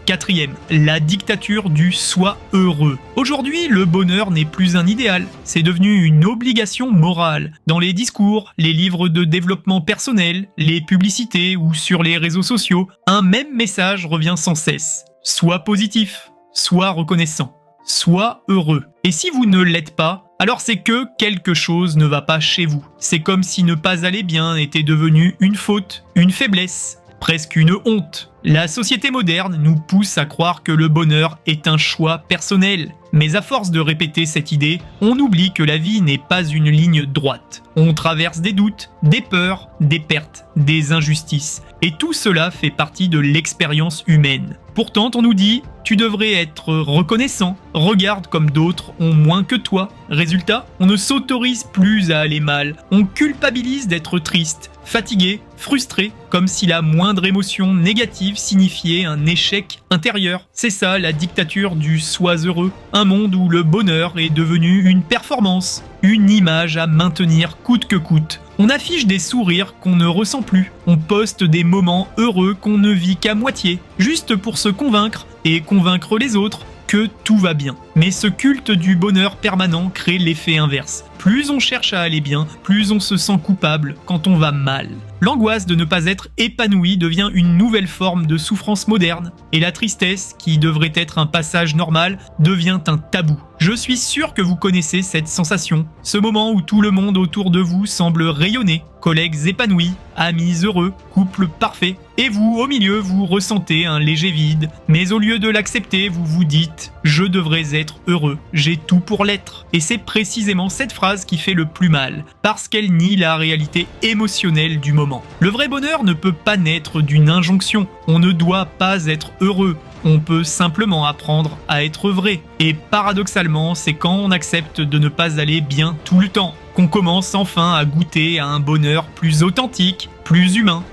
Quatrième, la dictature du soi heureux. Aujourd'hui, le bonheur n'est plus un idéal, c'est devenu une obligation morale. Dans les discours, les livres de développement personnel, les publicités ou sur les réseaux sociaux, un même message revient sans cesse. Sois positif, sois reconnaissant, sois heureux. Et si vous ne l'êtes pas, alors c'est que quelque chose ne va pas chez vous. C'est comme si ne pas aller bien était devenu une faute, une faiblesse, presque une honte. La société moderne nous pousse à croire que le bonheur est un choix personnel. Mais à force de répéter cette idée, on oublie que la vie n'est pas une ligne droite. On traverse des doutes, des peurs, des pertes, des injustices. Et tout cela fait partie de l'expérience humaine. Pourtant, on nous dit « tu devrais être reconnaissant, regarde comme d'autres ont moins que toi ». Résultat, on ne s'autorise plus à aller mal, on culpabilise d'être triste, fatigué, frustré, comme si la moindre émotion négative signifiait un échec intérieur. C'est ça la dictature du soi heureux, un monde où le bonheur est devenu une performance, une image à maintenir coûte que coûte. On affiche des sourires qu'on ne ressent plus, on poste des moments heureux qu'on ne vit qu'à moitié, juste pour se convaincre et convaincre les autres que tout va bien. Mais ce culte du bonheur permanent crée l'effet inverse. Plus on cherche à aller bien, plus on se sent coupable quand on va mal. L'angoisse de ne pas être épanoui devient une nouvelle forme de souffrance moderne, et la tristesse, qui devrait être un passage normal, devient un tabou. Je suis sûr que vous connaissez cette sensation, ce moment où tout le monde autour de vous semble rayonner, collègues épanouis, amis heureux, couple parfait, et vous, au milieu, vous ressentez un léger vide, mais au lieu de l'accepter, vous vous dites « je devrais être heureux, j'ai tout pour l'être ». Et c'est précisément cette phrase qui fait le plus mal, parce qu'elle nie la réalité émotionnelle du moment. Le vrai bonheur ne peut pas naître d'une injonction, on ne doit pas être heureux, on peut simplement apprendre à être vrai. Et paradoxalement, c'est quand on accepte de ne pas aller bien tout le temps, qu'on commence enfin à goûter à un bonheur plus authentique, plus humain.